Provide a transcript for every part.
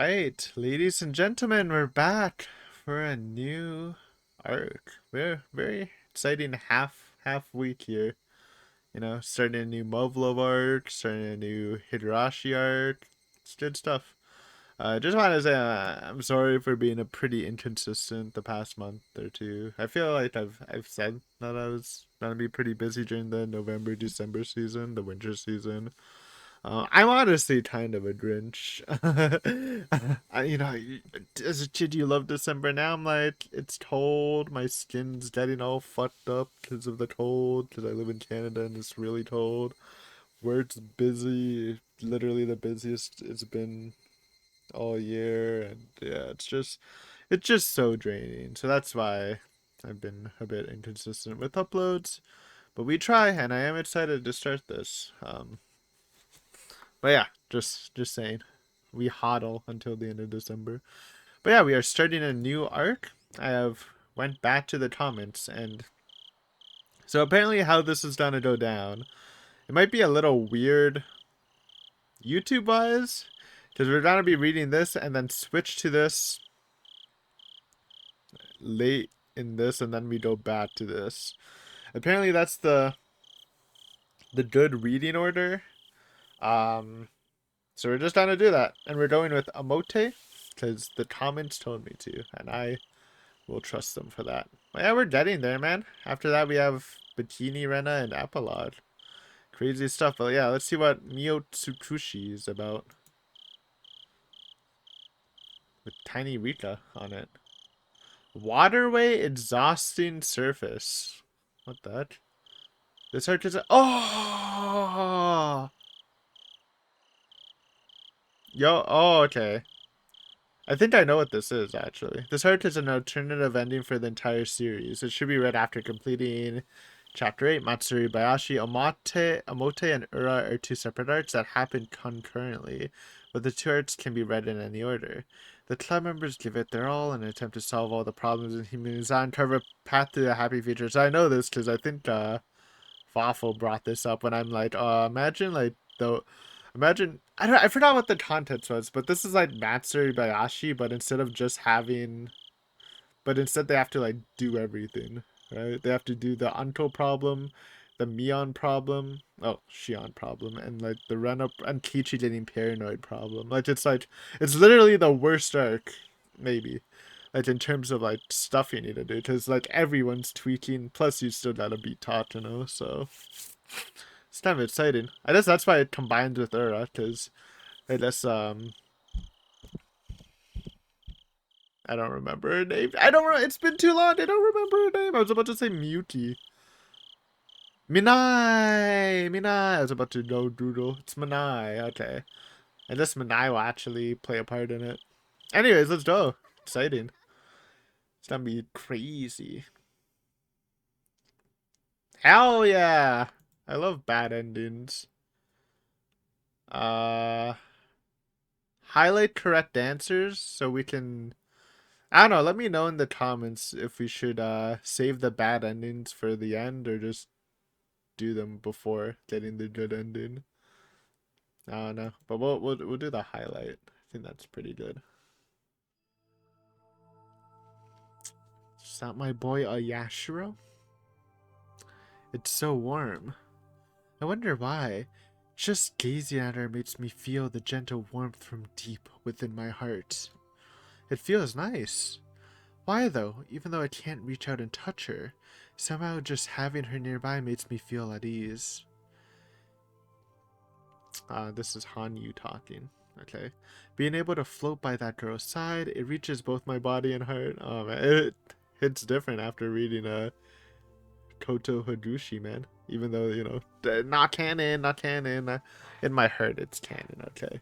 right, ladies and gentlemen, we're back for a new arc. We're very exciting half week here. Starting a new Movlov arc, starting a new Higurashi arc. It's good stuff. Just want to say I'm sorry for being a pretty inconsistent the past month or two. I feel like I've said that I was gonna be pretty busy during the November December season, the winter season. I'm honestly kind of a Grinch. As a kid, you love December. Now I'm like, it's cold. My skin's getting all fucked up because of the cold. Because I live in Canada and it's really cold. Work's busy. Literally the busiest it's been all year. And yeah, it's just so draining. So that's why I've been a bit inconsistent with uploads. But we try, and I am excited to start this. But yeah, just saying. We hodl until the end of December. But yeah, we are starting a new arc. I have went back to the comments, and so apparently how this is gonna go down. It might be a little weird YouTube wise, because we're gonna be reading this and then switch to this late in this, and then we go back to this. Apparently that's the good reading order. So we're just gonna do that, and we're going with Omote because the comments told me to, and I will trust them for that. But yeah, we're getting there, man. After that, we have Bikini Rena and Epilogue. Crazy stuff. But yeah, let's see what Miotsukushi is about. With Tiny Rika on it. Waterway exhausting surface. What the heck? This arc is oh! Yo, oh, okay. I think I know what this is, actually. This arc is an alternative ending for the entire series. It should be read after completing Chapter 8. Matsuri Bayashi, Omote, and Ura are two separate arcs that happen concurrently, but the two arcs can be read in any order. The club members give it their all in an attempt to solve all the problems in humanity's and carve a path to a happy future. So I know this because I think Fawful brought this up when I'm like, imagine like the imagine I forgot what the context was, but this is like Matsuri Bayashi, but instead they have to like do everything, right? They have to do the Anto problem, the Mion problem, oh Shion problem, and like the run up and Kichi getting paranoid problem. It's literally the worst arc, maybe. Like in terms of like stuff you need to do, because like everyone's tweaking. Plus you still gotta beat Tatano, so it's kind of exciting. I guess that's why it combines with Ura, because I guess I don't remember her name. I don't. It's been too long. I don't remember her name. I was about to say Muti. Minai. I was about to go doodle. It's Minai. Okay. I guess Minai will actually play a part in it. Anyways, let's go. Exciting. It's gonna be crazy. Hell yeah! I love bad endings. Uh, Highlight correct answers so we can. I don't know. Let me know in the comments if we should save the bad endings for the end or just do them before getting the good ending. I don't know, but we'll do the highlight. I think that's pretty good. Is that my boy Yashiro? It's so warm. I wonder why. Just gazing at her makes me feel the gentle warmth from deep within my heart. It feels nice. Why though, even though I can't reach out and touch her, somehow just having her nearby makes me feel at ease. This is Hanyu talking. Okay. Being able to float by that girl's side, it reaches both my body and heart. Oh man, it hits different after reading Koto Hagushi, man. Even though, not canon, not canon. In my heart, it's canon, okay.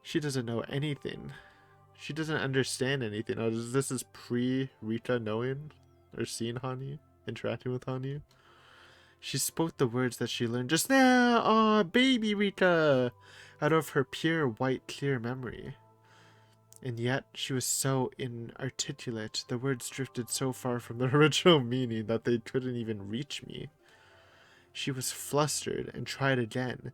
She doesn't know anything. She doesn't understand anything. Oh, this is pre-Rika knowing or seeing Hanyu, interacting with Hanyu. She spoke the words that she learned just now. Oh, baby Rika, out of her pure white clear memory. And yet she was so inarticulate. The words drifted so far from their original meaning that they couldn't even reach me. She was flustered and tried again,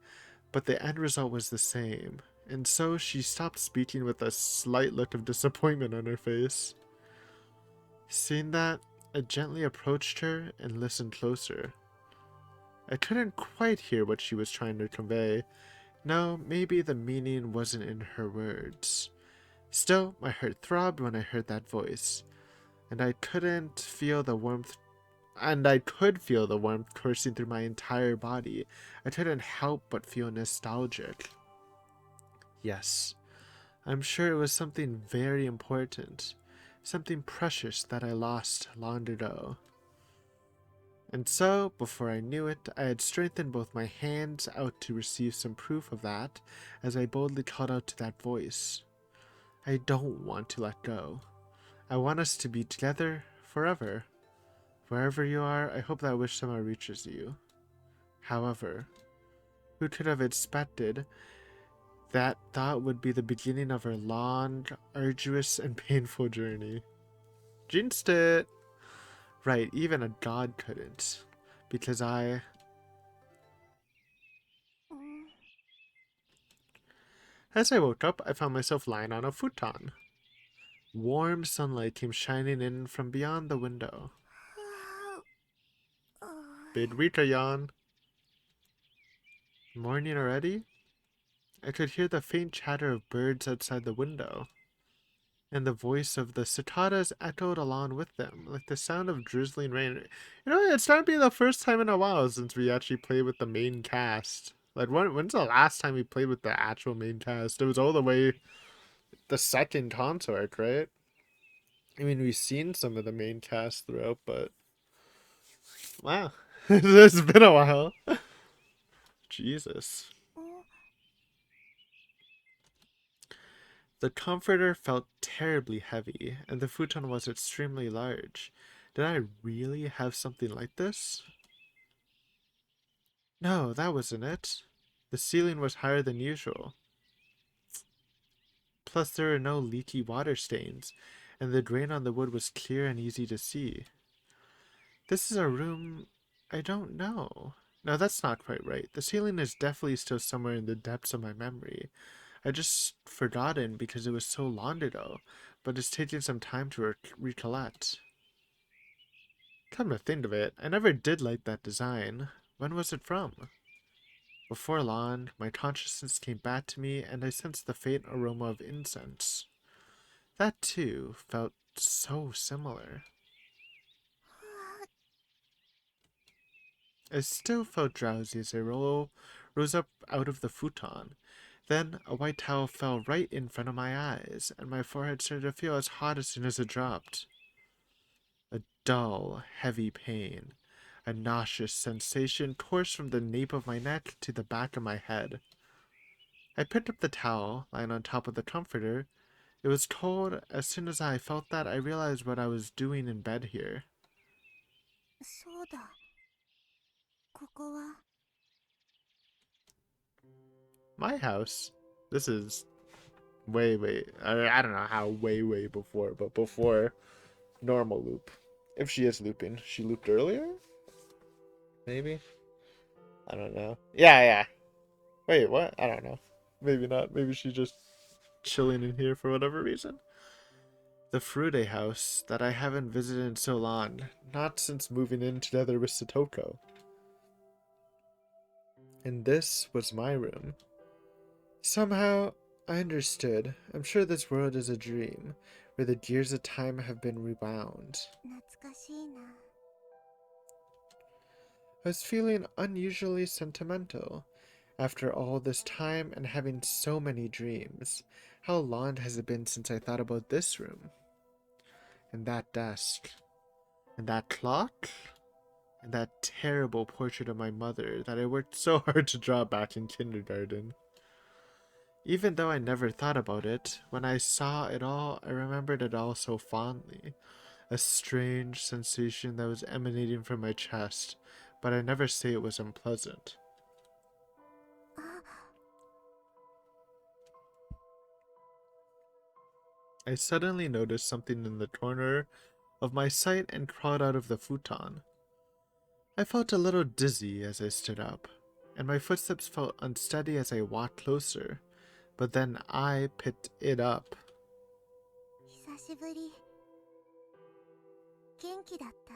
but the end result was the same. and so she stopped speaking with a slight look of disappointment on her face. Seeing that, I gently approached her and listened closer. I couldn't quite hear what she was trying to convey. No, maybe the meaning wasn't in her words. Still, my heart throbbed when I heard that voice, and I could feel the warmth coursing through my entire body. I couldn't help but feel nostalgic. Yes, I'm sure it was something very important, something precious that I lost long ago. And so, before I knew it, I had strengthened both my hands out to receive some proof of that, as I boldly called out to that voice. I don't want to let go. I want us to be together forever. Wherever you are, I hope that wish somehow reaches you. However, who could have expected that thought would be the beginning of our long, arduous, and painful journey? Jinxed it! Right, even a god couldn't. Because As I woke up, I found myself lying on a futon. Warm sunlight came shining in from beyond the window. Big Rita yawn. Morning already? I could hear the faint chatter of birds outside the window, and the voice of the cicadas echoed along with them, like the sound of drizzling rain. You know, it's not been the first time in a while since we actually played with the main cast. Like, when's the last time we played with the actual main cast? It was all the way the second consort, right? I mean, we've seen some of the main cast throughout, but wow, it's been a while. Jesus. The comforter felt terribly heavy, and the futon was extremely large. Did I really have something like this? No, that wasn't it. The ceiling was higher than usual. Plus, there were no leaky water stains, and the drain on the wood was clear and easy to see. This is a room I don't know. No, that's not quite right. The ceiling is definitely still somewhere in the depths of my memory. I just forgotten because it was so long ago, but it's taking some time to recollect. Come to think of it, I never did like that design. When was it from? Before long, my consciousness came back to me and I sensed the faint aroma of incense. That, too, felt so similar. I still felt drowsy as I rose up out of the futon. Then a white towel fell right in front of my eyes, and my forehead started to feel as hot as soon as it dropped. A dull, heavy pain, a nauseous sensation coursed from the nape of my neck to the back of my head. I picked up the towel, lying on top of the comforter. It was cold. As soon as I felt that, I realized what I was doing in bed here. My house? This is way, I don't know how way before, but before normal loop. If she is looping. She looped earlier? Maybe? I don't know. Yeah. Wait, what? I don't know. Maybe not. Maybe she's just chilling in here for whatever reason. The Frude house that I haven't visited in so long, not since moving in together with Satoko. And this was my room. Somehow, I understood. I'm sure this world is a dream, where the gears of time have been rewound. I was feeling unusually sentimental. After all this time and having so many dreams, how long has it been since I thought about this room? And that desk? And that clock? And that terrible portrait of my mother that I worked so hard to draw back in kindergarten? Even though I never thought about it, when I saw it all, I remembered it all so fondly. A strange sensation that was emanating from my chest, but I never say it was unpleasant. I suddenly noticed something in the corner of my sight and crawled out of the futon. I felt a little dizzy as I stood up, and my footsteps felt unsteady as I walked closer. but then I picked it up. 久しぶり。元気だった？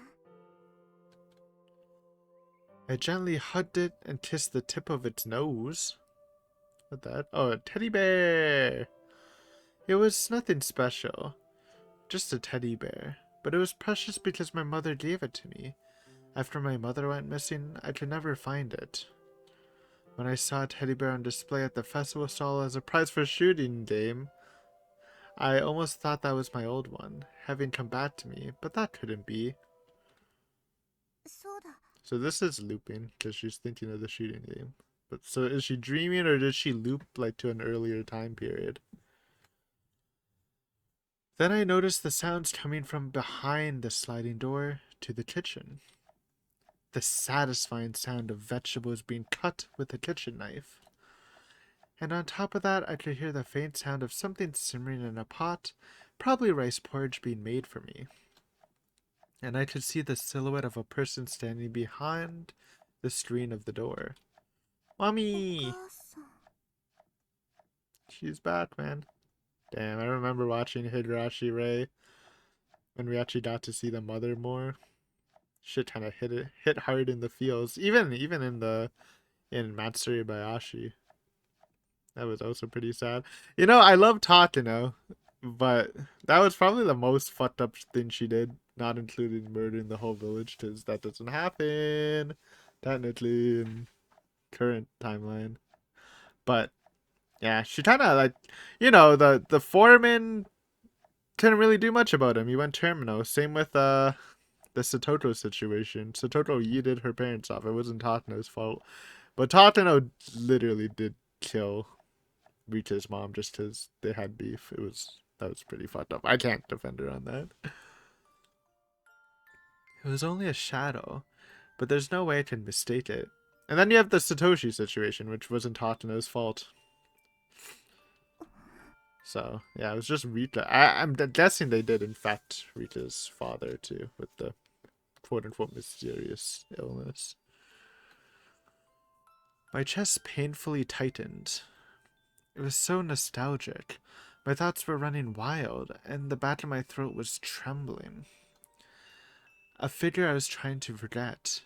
I gently hugged it and kissed the tip of its nose. What that? Oh, a teddy bear! It was nothing special, just a teddy bear. But it was precious because my mother gave it to me. After my mother went missing, I could never find it. When I saw a teddy bear on display at the festival stall as a prize for shooting game, I almost thought that was my old one, having come back to me, but that couldn't be. そうだ。 So this is looping, because she's thinking of the shooting game. But so is she dreaming, or did she loop like to an earlier time period? Then I noticed the sounds coming from behind the sliding door to the kitchen. The satisfying sound of vegetables being cut with a kitchen knife. And on top of that, I could hear the faint sound of something simmering in a pot, probably rice porridge being made for me. And I could see the silhouette of a person standing behind the screen of the door. Mommy! お母さん。 She's back, man. Damn, I remember watching Higurashi Ray when we actually got to see the mother more. Shit kind of hit hard in the feels, even in Matsuri Bayashi. That was also pretty sad. You know, I love Takano, but that was probably the most fucked up thing she did, not including murdering the whole village, because that doesn't happen technically in current timeline. But yeah, she kind of like, the foreman couldn't really do much about him. He went terminal. Same with the Satoto situation. Satoto yeeted her parents off. It wasn't Takano's fault, but Takano literally did kill Rita's mom just because they had beef. That was pretty fucked up. I can't defend her on that. It was only a shadow, but there's no way I can mistake it. And then you have the Satoshi situation, which wasn't Takano's fault. So yeah, it was just Rita. I'm guessing they did infect Rita's father too with the quote unquote mysterious illness. My chest painfully tightened. It was so nostalgic. My thoughts were running wild, and the back of my throat was trembling. A figure I was trying to forget.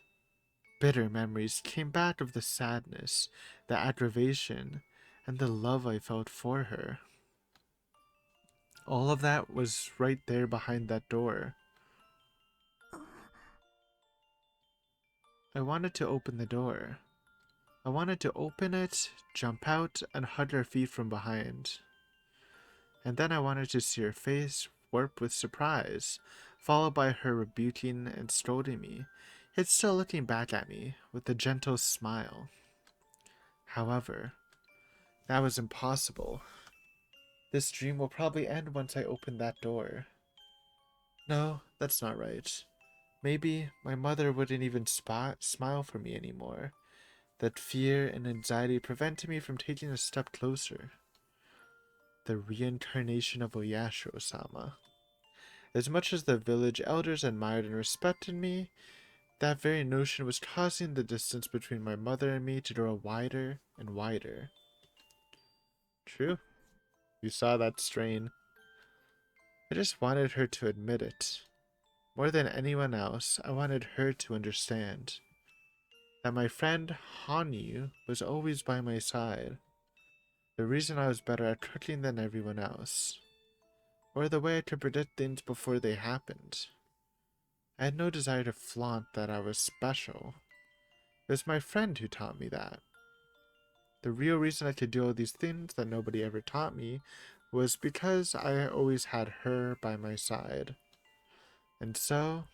Bitter memories came back of the sadness, the aggravation, and the love I felt for her. All of that was right there behind that door. I wanted to open the door. I wanted to open it, jump out, and hug her feet from behind. And then I wanted to see her face warp with surprise, followed by her rebuking and scolding me, yet still looking back at me with a gentle smile. However, that was impossible. This dream will probably end once I open that door. No, that's not right. Maybe my mother wouldn't even smile for me anymore. That fear and anxiety prevented me from taking a step closer. The reincarnation of Oyashiro-sama. As much as the village elders admired and respected me, that very notion was causing the distance between my mother and me to grow wider and wider. True. You saw that strain. I just wanted her to admit it. More than anyone else, I wanted her to understand that my friend Hanyu was always by my side. The reason I was better at cooking than everyone else. Or the way I could predict things before they happened. I had no desire to flaunt that I was special. It was my friend who taught me that. The real reason I could do all these things that nobody ever taught me was because I always had her by my side. And so,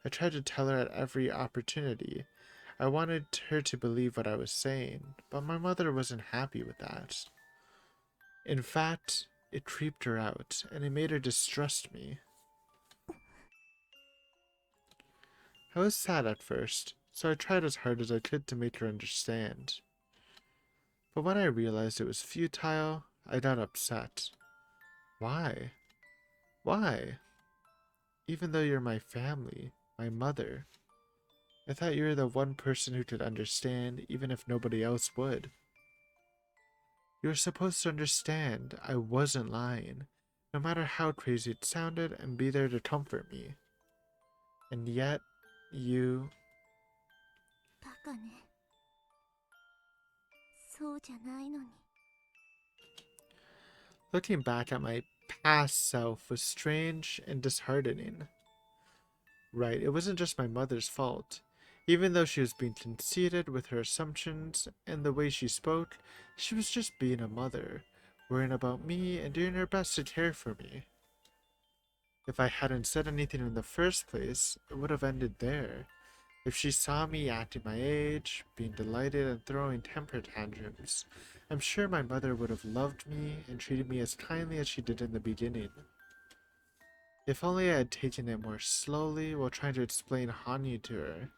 I tried to tell her at every opportunity. I wanted her to believe what I was saying, but my mother wasn't happy with that. In fact, it creeped her out, and it made her distrust me. I was sad at first, so I tried as hard as I could to make her understand. But when I realized it was futile, I got upset. Why? Why? Even though you're my family, my mother. I thought you were the one person who could understand, even if nobody else would. You're supposed to understand I wasn't lying, no matter how crazy it sounded, and be there to comfort me. And yet, you. バカね。そうじゃないのに。Looking back at my past self was strange and disheartening. Right, it wasn't just my mother's fault. Even though she was being conceited with her assumptions and the way she spoke, she was just being a mother, worrying about me and doing her best to care for me. If I hadn't said anything in the first place, it would have ended there. If she saw me acting my age, being delighted and throwing temper tantrums, I'm sure my mother would have loved me and treated me as kindly as she did in the beginning. If only I had taken it more slowly while trying to explain Hanyu to her.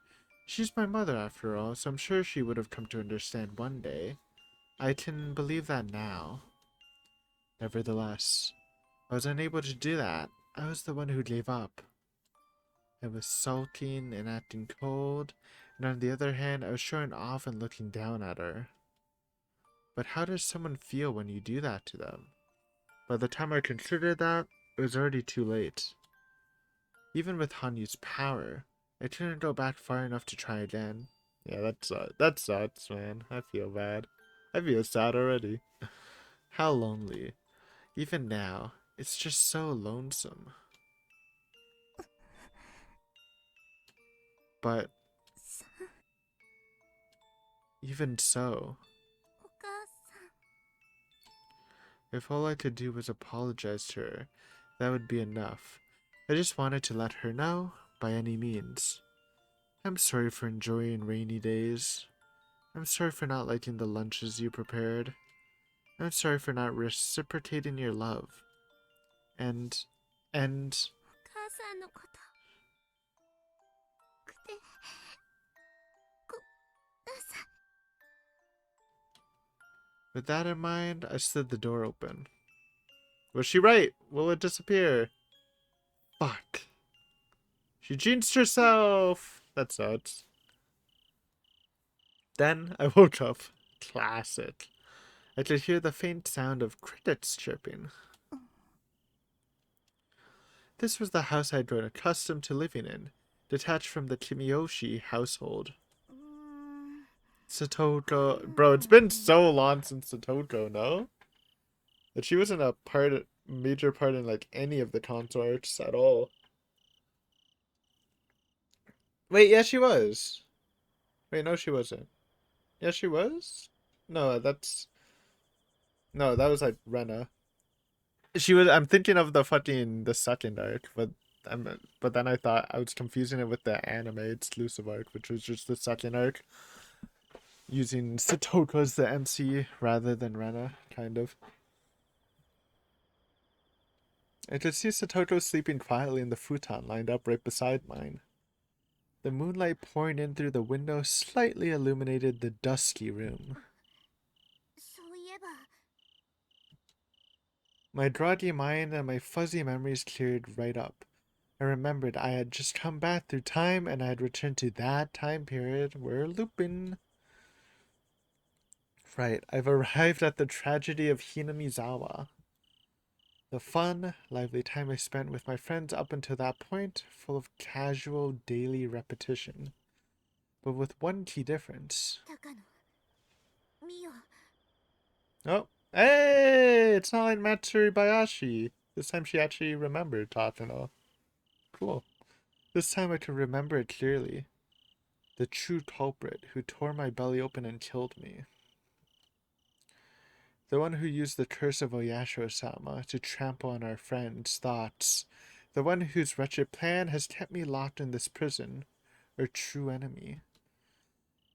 She's my mother after all, so I'm sure she would have come to understand one day. I can believe that now. Nevertheless, I was unable to do that. I was the one who gave up. I was sulking and acting cold, and on the other hand, I was showing off and looking down at her. But how does someone feel when you do that to them? By the time I considered that, it was already too late. Even with Hanyu's power, I couldn't go back far enough to try again. Yeah, that sucks, man. I feel bad. I feel sad already. How lonely. Even now, it's just so lonesome. But さ、even so, お母さん。if all I could do was apologize to her, that would be enough. I just wanted to let her know, by any means. I'm sorry for enjoying rainy days. I'm sorry for not liking the lunches you prepared. I'm sorry for not reciprocating your love. And, and, お母さんのこと。くて、ごめんなさい。with that in mind, I slid the door open. Was she right? Will it disappear? Fuck. She jinxed herself! That sucks. Then I woke up. Classic. I could hear the faint sound of crickets chirping. This was the house I had grown accustomed to living in, detached from the Kimiyoshi household. うーん。Satoko. Bro, it's been so long since Satoko, no? That she wasn't a major part in like any of the console arcs at all. Wait, yeah, she was. Wait, no, she wasn't. Yeah, she was? No, that was like Rena. She was. I'm thinking of the second arc, but then I thought I was confusing it with the anime exclusive arc, which was just the second arc, using Satoko as the MC rather than Rena, kind of. I could see Satoko sleeping quietly in the futon lined up right beside mine. The moonlight pouring in through the window slightly illuminated the dusky room. そういえば。My groggy mind and my fuzzy memories cleared right up. I remembered I had just come back through time and I had returned to that time period where Lupin. Right, I've arrived at the tragedy of Hinamizawa. The fun, lively time I spent with my friends up until that point, full of casual daily repetition. But with one key difference. 高野。ミオ。Oh, hey! It's not like Matsuri Bayashi. This time she actually remembered Tatano. Cool. This time I could remember it clearly. The true culprit who tore my belly open and killed me. The one who used the curse of Oyasho-sama to trample on our friends' thoughts. The one whose wretched plan has kept me locked in this prison. Our true enemy.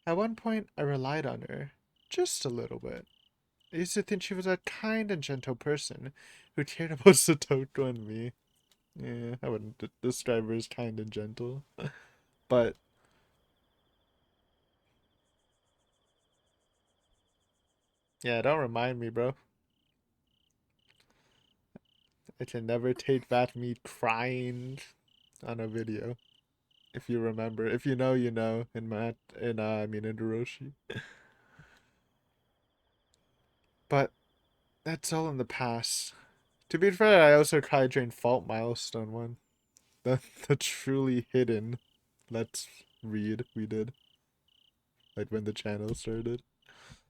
At one point, I relied on her. Just a little bit. I used to think she was a kind and gentle person who cared about Satoko and me. Yeah, I wouldn't describe her as kind and gentle. But, yeah, don't remind me, bro. I can never take back me crying on a video. If you remember. If you know, you know. In Hiroshi. But that's all in the past. To be fair, I also cried during Fault Milestone 1. The truly hidden Let's Read we did. Like when the channel started.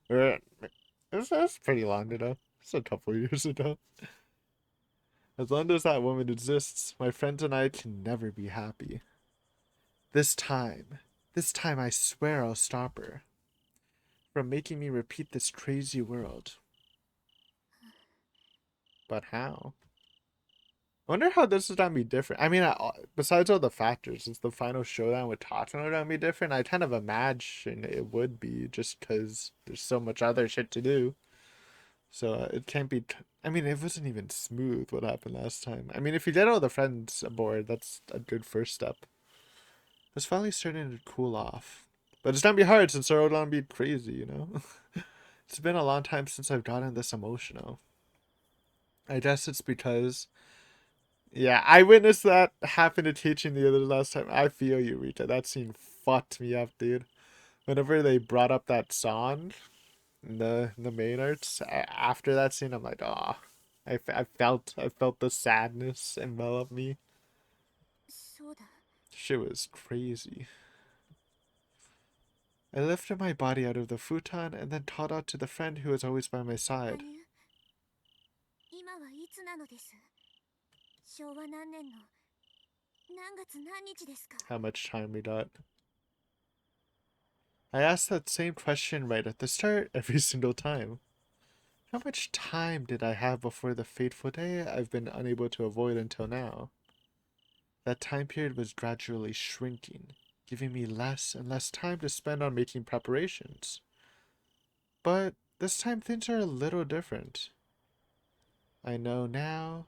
Or, it was pretty long ago. It's a couple years ago. As long as that woman exists, my friends and I can never be happy. This time, this time I swear I'll stop her from making me repeat this crazy world. But how? I wonder how this is gonna be different. I mean, besides all the factors, is the final showdown with Tatano gonna be different? I kind of imagine it would be, just because there's so much other shit to do. So it can't be. I mean, it wasn't even smooth what happened last time. I mean, if you get all the friends aboard, that's a good first step. It's finally starting to cool off. But it's gonna be hard since they're all gonna be crazy, you know? It's been a long time since I've gotten this emotional. I guess it's because, yeah, I witnessed that happen to teaching the other last time. I feel you, Rita. That scene fucked me up, dude. Whenever they brought up that song in the main arts, after that scene, I'm like, oh, I felt the sadness envelop me. そうだ。 Shit was crazy. I lifted my body out of the futon and then called out to the friend who was always by my 羽 side. 生、今はいつなのです。昭和何年の何月何日ですか？ How much time we got? I asked that same question right at the start every single time. How much time did I have before the fateful day I've been unable to avoid until now? That time period was gradually shrinking, giving me less and less time to spend on making preparations. But this time things are a little different. I now know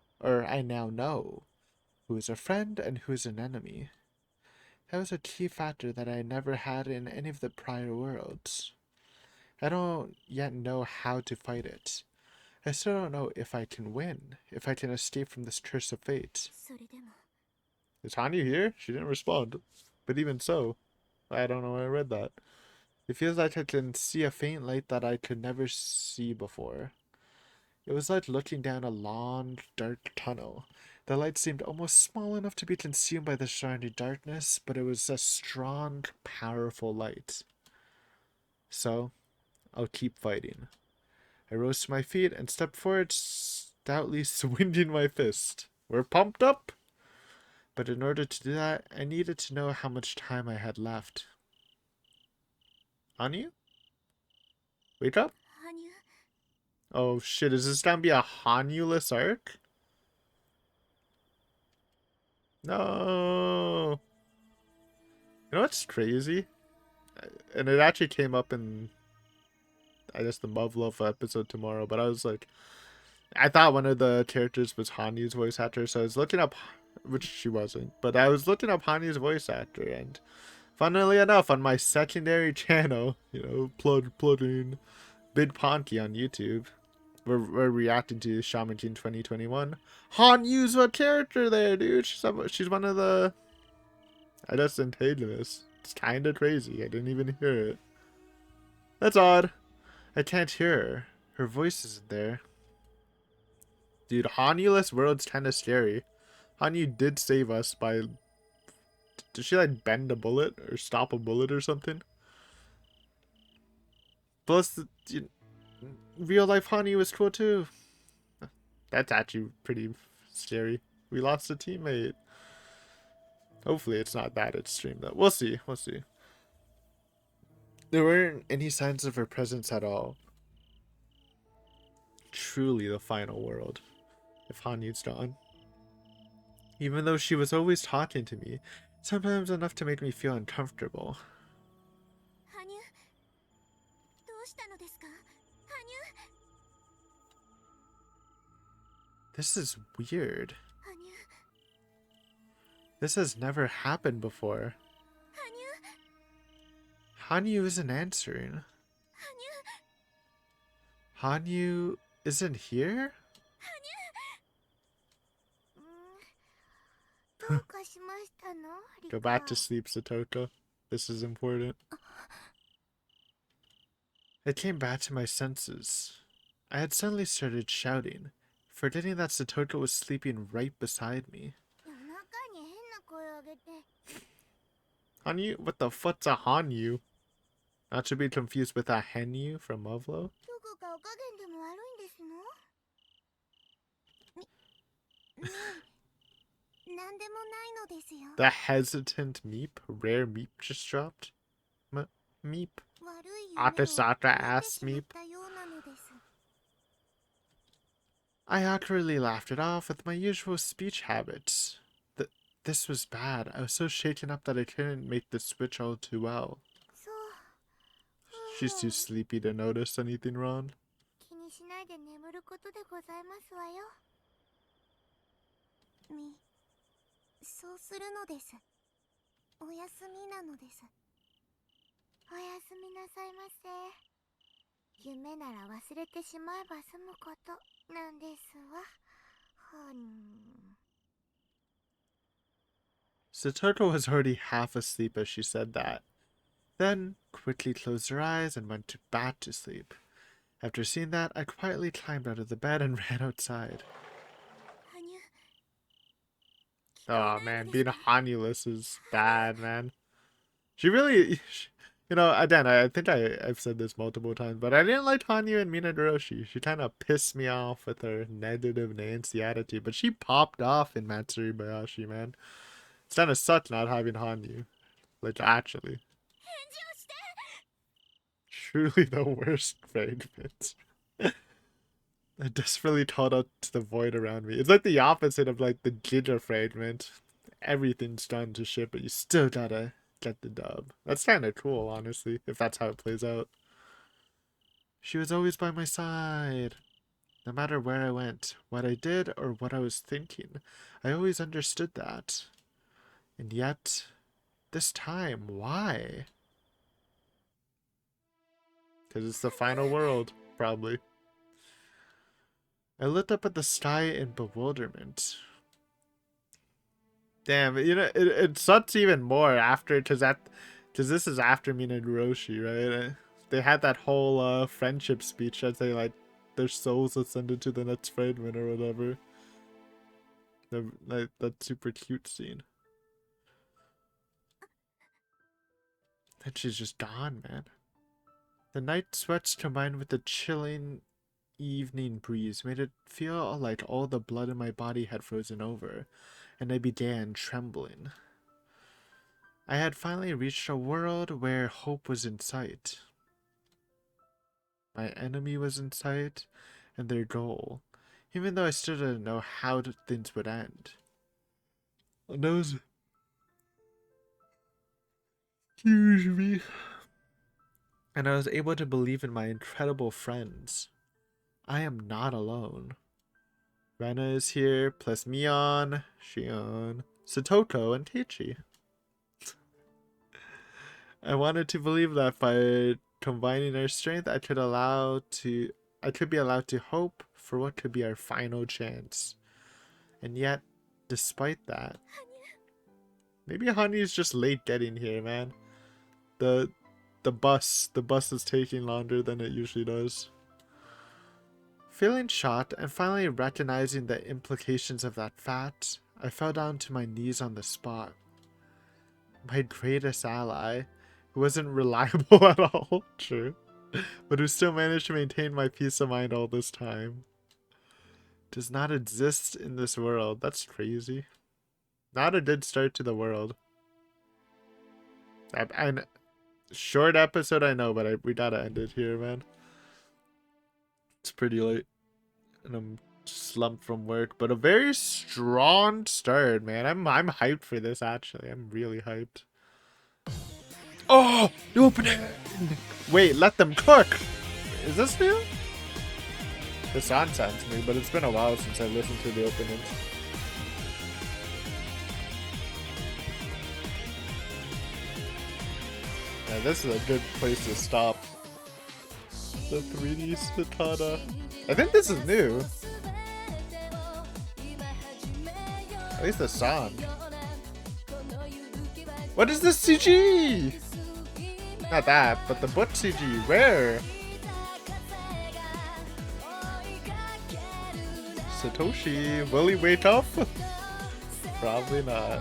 who is a friend and who is an enemy. That was a key factor that I never had in any of the prior worlds. I don't yet know how to fight it. I still don't know if I can win, if I can escape from this curse of fate. それでも Is Hanyu here? She didn't respond. But even so, I don't know why I read that. It feels like I can see a faint light that I could never see before. It was like looking down a long, dark tunnel. The light seemed almost small enough to be consumed by the surrounding darkness, but it was a strong, powerful light. So, I'll keep fighting. I rose to my feet and stepped forward, stoutly swinging my fist. We're pumped up! But in order to do that, I needed to know how much time I had left. Hanyu? Wake up? 羽生、 Oh shit, is this gonna be a Hanyuuless arc? No! You know what's crazy? And it actually came up in, I guess, the Love episode tomorrow, but I was like, I thought one of the characters was Hanyu's voice actor, so I was looking up, which she wasn't, but I was looking up Hanyu's voice actor, and funnily enough, on my secondary channel, plugging Big Ponky on YouTube, we're reacting to Shaman King 2021. Hanyu's a character there, dude. She's one of the, I guess, antagonists. It's kind of crazy. I didn't even hear it. That's odd. I can't hear her. Her voice isn't there. Dude, Hanyuuless World's kind of scary. Hanyu did save us by... Did she, like, bend a bullet? Or stop a bullet or something? Plus, real life Hanyu was cool too. That's actually pretty scary. We lost a teammate. Hopefully it's not that extreme, though. We'll see. We'll see. There weren't any signs of her presence at all. Truly the final world, if Hanyu's gone. Even though she was always talking to me, sometimes enough to make me feel uncomfortable. 羽生、どうしたのですか？羽生、 This is weird. 羽生、 This has never happened before. 羽生、 Hanyu isn't answering. 羽生、 Hanyu isn't here? どうかしましたの？ Go back to sleep, Satoko. This is important. I came back to my senses. I had suddenly started shouting, forgetting that Satoto was sleeping right beside me. 夜中に変な声上げて Hanyu? What the fuck's a Hanyu? Not to be confused with a Henyu from Movlo? どこかお加減でも悪いんですのなんでもないのですよ The hesitant Meep? Rare Meep just dropped? Meep? 悪い夢を Akasaka 見て ass しまっ Meep? たようなのです I awkwardly laughed it off with my usual speech habits. This was bad. I was so shaken up that I couldn't make the switch all too well. そう She's too sleepy to notice anything wrong. 気にしないで眠ることでございますわよそうするのですおやすみなのですおやすみなさいませ夢なら忘れてしまえば済むことなんですわSatoto was already half asleep as she said that, then quickly closed her eyes and went back to sleep. After seeing that, I quietly climbed out of the bed and ran outside. Oh man, being Hanyuuless is bad, man. She really, again, I think I've said this multiple times, but I didn't like Hanyu and Minaduroshi. She kind of pissed me off with her negative Nancy attitude, but she popped off in Matsuri Bayashi, man. It's kind of suck not having Hanyu. Like, actually. Truly the worst fragment. I desperately called out to the void around me. It's like the opposite of like the Giga fragment. Everything's done to shit, but you still gotta get the dub. That's kind of cool, honestly, if that's how it plays out. She was always by my side. No matter where I went, what I did, or what I was thinking, I always understood that. And yet, this time, why? Because it's the final world, probably. I looked up at the sky in bewilderment. Damn, it sucks even more after, because this is after Minaduroshi, right? They had that whole friendship speech as they like their souls ascended to the next fragment or whatever. That super cute scene. And she's just gone, man. The night sweats combined with the chilling evening breeze made it feel like all the blood in my body had frozen over, and I began trembling. I had finally reached a world where hope was in sight. My enemy was in sight, and their goal, even though I still didn't know how things would end. And I was... Excuse me. And I was able to believe in my incredible friends. I am not alone. Rena is here, plus Mion, Shion, Satoko, and Teichi. I wanted to believe that by combining our strength, I could be allowed to hope for what could be our final chance. And yet, despite that, maybe Hanyu's just late getting here, man. The bus is taking longer than it usually does. Feeling shocked and finally recognizing the implications of that fact, I fell down to my knees on the spot. My greatest ally, who wasn't reliable at all, true, but who still managed to maintain my peace of mind all this time, does not exist in this world. That's crazy. Not a good start to the world. And short episode, I know, but we gotta end it here, man. It's pretty late, and I'm slumped from work, but a very strong start, man. I'm hyped for this, actually. I'm really hyped. Oh, the opening! Wait, let them cook! Is this new? The song sounds new, but it's been a while since I listened to the openings. Yeah, this is a good place to stop. The 3D Cicada. I think this is new. At least the song. What is this CG? Not that, but the book CG. Where? Satoshi, will he wait up? Probably not.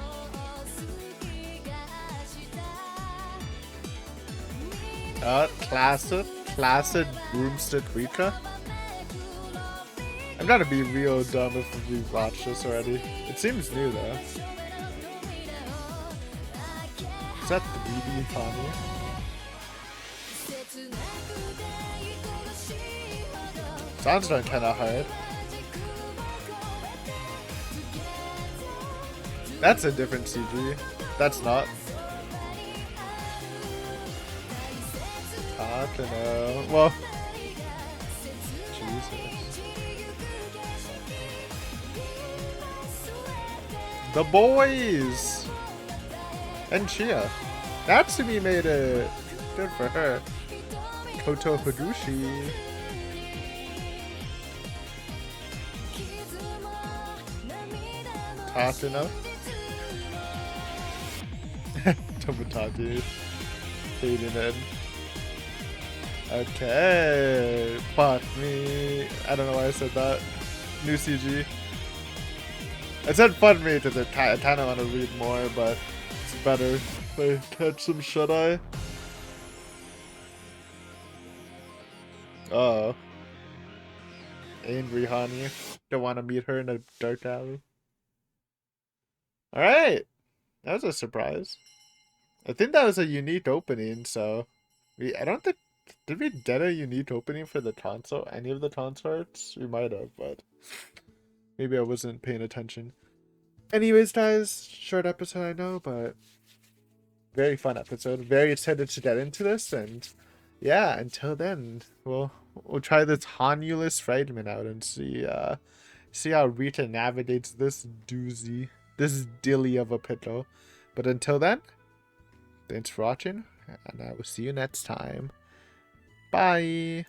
Classic broomstick Rika. I'm gonna be real dumb if we watched this already. It seems new though. Is that 3D Hanya? Sounds done kinda hard. That's a different CG. That's not. I don't know. Well, Jesus. The boys! And Chia. Natsumi made it. Good for her. Koto Higuchi. Tatsuno. Tomotachi. Fading in. Okay. Fuck me. I don't know why I said that. New CG. I said fun me because I kind of want to read more, but it's better if I catch some shut-eye. Uh-oh. Angry Honey. Don't want to meet her in a dark alley. Alright. That was a surprise. I think that was a unique opening, so... I don't think... Did we get a unique opening for the console? Any of the console arts? We might have, but... Maybe I wasn't paying attention. Anyways, guys, short episode I know, but... Very fun episode. Very excited to get into this, and... Yeah, until then, we'll try this Hanyuuless Fragment out and see how Rita navigates this doozy. This dilly of a pickle. But until then, thanks for watching, and I will see you next time. Bye!